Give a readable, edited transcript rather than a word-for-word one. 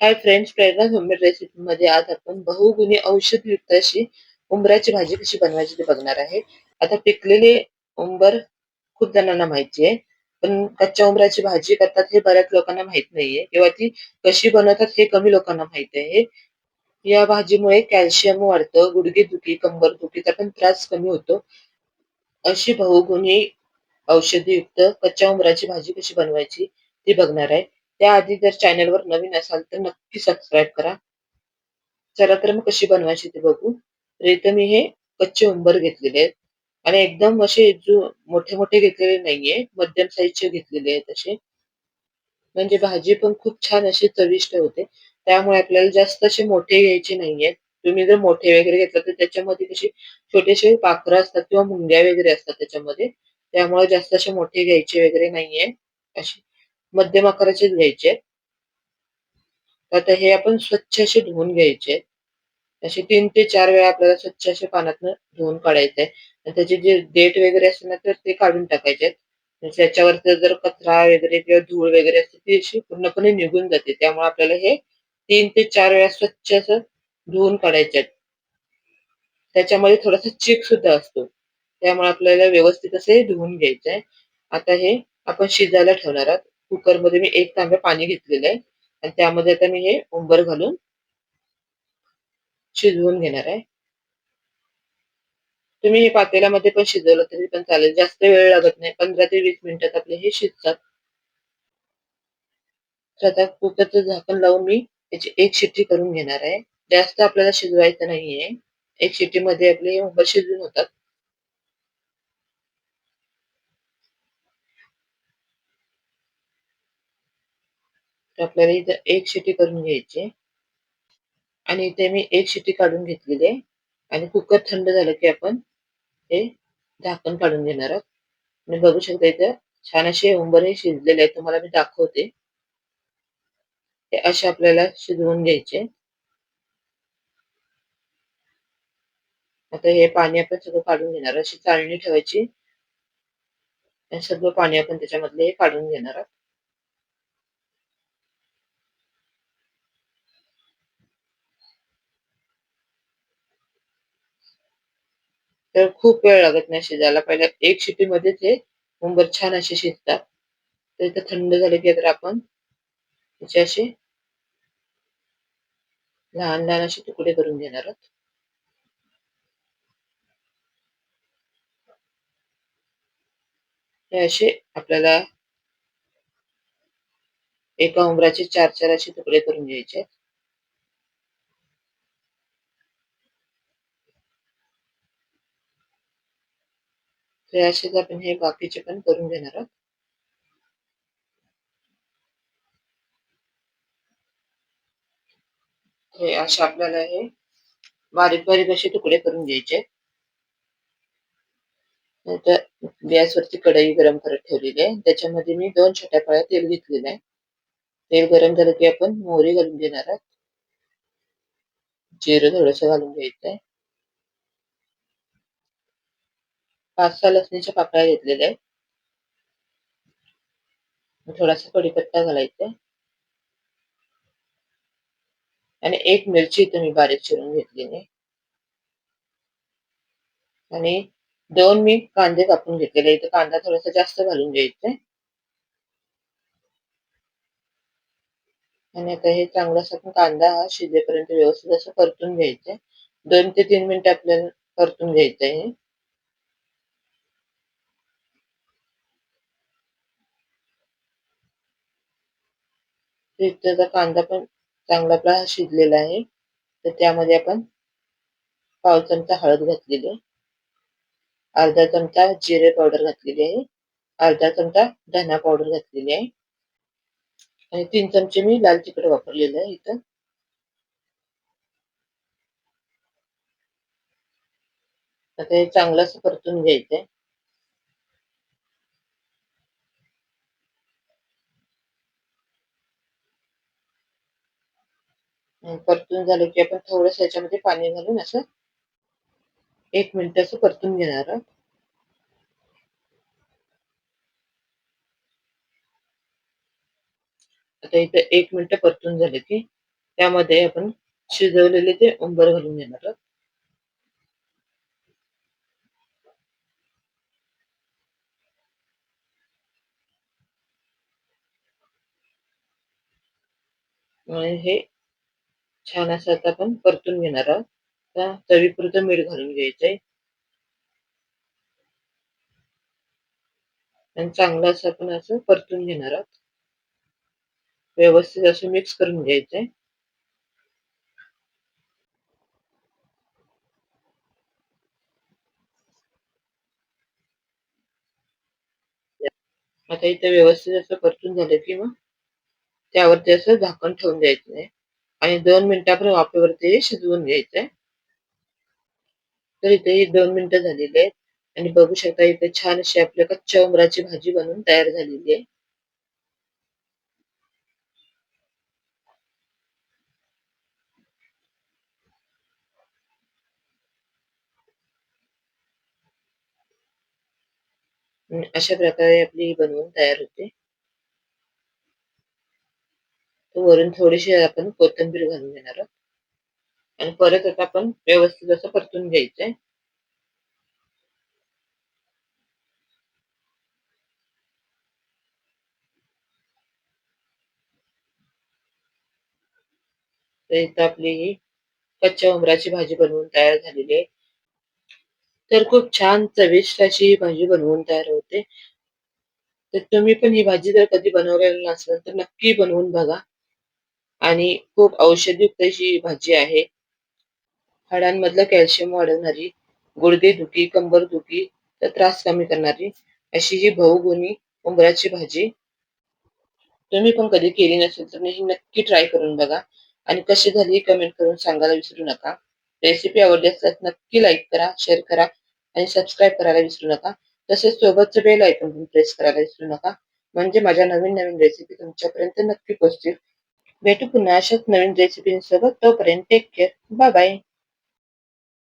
Hi friends, प्रेरणा homemade रेसिपीमध्ये आज आपण बहुगुणी औषधयुक्त अशी उंबराची भाजी कशी बनवायची ते बघणार आहे. आता पिकलेले उंबर खूप जणांना माहिती आहे, पण कच्च्या उंबराची भाजी करतात हे बऱ्याच लोकांना माहित नाहीये किंवा ती कशी बनवतात हे कमी लोकांना माहिती आहे. या भाजीमुळे कॅल्शियम वाढतं, गुडघेदुखी, कंबरदुखीचा पण त्रास कमी होतो. अशी बहुगुणी औषधीयुक्त कच्च्या उंबराची भाजी कशी बनवायची ती बघणार आहे. त्याआधी जर चॅनलवर नवीन असाल तर नक्की सबस्क्राईब करा. चला तर मग कशी बनवायची ते बघू. तर इथे मी हे कच्चे उंबर घेतलेले आहेत आणि एकदम असे मोठे मोठे घेतलेले नाहीये, मध्यम साईजचे घेतलेले आहेत असे. म्हणजे भाजी पण खूप छान अशी चविष्ट होते. त्यामुळे आपल्याला जास्त असे मोठे घ्यायचे नाहीयेत. तुम्ही जर मोठे वगैरे घेतलं तर त्याच्यामध्ये कशी छोटेसे पाखरं असतात किंवा मुंग्या वगैरे असतात त्याच्यामध्ये. त्यामुळे जास्त असे मोठे घ्यायचे वगैरे नाहीये. असे मध्यम आकाराचेच घ्यायचे. आता हे आपण स्वच्छ असे धुवून घ्यायचे. असे 3 ते 4 वेळा आपल्याला स्वच्छ असे पाण्यातनं धुवून काढायचंय. आणि त्याचे जे देठ वगैरे असते ना, तर ते काढून टाकायचे. म्हणजे त्याच्यावरचा जर कचरा वगैरे किंवा धूळ वगैरे असते, ती अशी पूर्णपणे निघून जाते. त्यामुळे आपल्याला हे 3 ते 4 वेळा स्वच्छ असं धुवून काढायचे आहेत. त्याच्यामध्ये थोडासा चिक सुद्धा असतो. त्यामुळे आपल्याला व्यवस्थित असे धुवून घ्यायचे आहे. आता हे आपण शिजायला ठेवणार आहोत. कुकरमध्ये मी 1 तांब्या पाणी घेतलेलं आहे आणि त्यामध्ये आता मी हे उंबर घालून शिजवून घेणार आहे. तुम्ही हे पातेल्यामध्ये पण शिजवलं तरी पण चालेल. जास्त वेळ लागत नाही. 15 ते 20 मिनिटात आपले हे शिजतात. तर आता कुकरचं झाकण लावून मी त्याची 1 शिट्टी करून घेणार आहे. जास्त आपल्याला शिजवायचं नाहीये. 1 शिट्टीमध्ये आपले हे उंबर शिजून होतात. तर आपल्याला इथं 1 शिट्टी करून घ्यायची आहे आणि इथे मी 1 शिट्टी काढून घेतलेली आहे आणि कुकर थंड झालं की आपण हे झाकण काढून घेणार आहोत. आणि बघू शकता इथं छान असे उंबर हे शिजलेले आहेत. तुम्हाला मी दाखवते. ते असे आपल्याला शिजवून घ्यायचे. आता हे पाणी आपण सगळं काढून घेणार. अशी चाळणी ठेवायची आणि सगळं पाणी आपण त्याच्यामधले हे काढून घेणार आहोत. तर खूप वेळ लागत नाही शिजायला. पहिल्या 1 शिट्टीमध्येच हे उंबर छान असे शिजतात. तर इथं थंड झाले की तर आपण त्याचे असे लहान-लहान असे तुकडे करून घेणार आहोत. हे असे आपल्याला एका उंबराचे 4-4 असे तुकडे करून घ्यायचे आहेत. तर असेच आपण हे बाकीचे पण करून घेणार आहोत. हे असे आपल्याला हे बारीक-बारीक असे तुकडे करून घ्यायचे. नंतर गॅसवरती कढई गरम करत ठेवलेली आहे. त्याच्यामध्ये मी 2 छोट्या पळ्या तेल घेतलेलं आहे. तेल गरम झालं की आपण मोहरी घालून घेणार आहोत. जिरं थोडंसं घालून घ्यायचंय. 5-6 लसणीच्या पाकळ्या घेतलेल्या आहेत. थोडासा कढीपत्ता घालायचा आहे आणि 1 मिरची इथे मी बारीक चिरून घेतलेली आहे आणि 2 मी कांदे कापून घेतलेले आहे. इथे कांदा थोडासा जास्त घालून घ्यायचा आहे आणि आता हे चांगलं असं आपण कांदा हा शिजेपर्यंत व्यवस्थित असं परतून घ्यायचं आहे. 2 ते 3 मिनिटं आपल्याला परतून घ्यायचं आहे हे. त्याचा कांदा पण चांगला आपला शिजलेला आहे. तर त्यामध्ये आपण पाव चमचा हळद घातलेली आहे. अर्धा चमचा जिरे पावडर घातलेली आहे. अर्धा चमचा धना पावडर घातलेली आहे आणि 3 चमचे मी लाल तिखट वापरलेलं आहे इथं. आता हे चांगलं असं परतून घ्यायचंय. परतून झालं की आपण थोडंसं ह्याच्यामध्ये पाणी घालून असं 1 मिनिट असं परतून घेणार आहोत. आता इथं 1 मिनिट परतून झालं की त्यामध्ये आपण शिजवलेले ते उंबर घालून घेणार आहोत. आणि हे छान असं आता आपण परतून घेणार आहोत. आता चवीपुरतं मीठ घालून घ्यायचंय आणि चांगलं असं आपण असं परतून घेणार आहोत. व्यवस्थित असं मिक्स करून घ्यायचंय. आता इथे व्यवस्थित असं परतून झालं की मग त्यावरती असं झाकण ठेवून द्यायचं आहे आणि 2 मिनिटं आपण वाफेवरती शिजवून घ्यायचंय. तर इथे 2 मिनिटं झालेली आहेत आणि बघू शकता इथे छान अशी आपल्या कच्च्या उंबराची भाजी बनवून तयार झालेली आहे. अशा प्रकारे आपली ही बनवून तयार होते. तर वरून थोडीशी आपण कोथिंबीर घालून घेणार आहोत आणि परत आता आपण व्यवस्थित असं परतून घ्यायचंय. तर इथं आपली ही कच्च्या उंबराची भाजी बनवून तयार झालेली आहे. तर खूप छान चविष्ट अशी ही भाजी बनवून तयार होते. तर तुम्ही पण ही भाजी जर कधी बनवलेली नसेल तर नक्की बनवून बघा आणि खूप औषधीयुक्त अशी ही भाजी आहे. हाडांमधलं कॅल्शियम वाढवणारी, गुडघेदुखी, कंबरदुखीचा त्रास कमी करणारी अशी ही बहुगुणी उंबराची भाजी तुम्ही पण कधी केली नसेल तर ही नक्की ट्राय करून बघा आणि कशी झाली कमेंट करून सांगायला विसरू नका. रेसिपी आवडली असल्यास नक्की लाईक करा, शेअर करा आणि सबस्क्राईब करायला विसरू नका. तसेच सोबतचं बेल आयकॉन पण प्रेस करायला विसरू नका. म्हणजे माझ्या नवीन-नवीन रेसिपी तुमच्यापर्यंत नक्की पोहोचतील. भेटू पुन्हा अशाच नवीन रेसिपींसोबत. तोपर्यंत टेक केअर. Bye bye.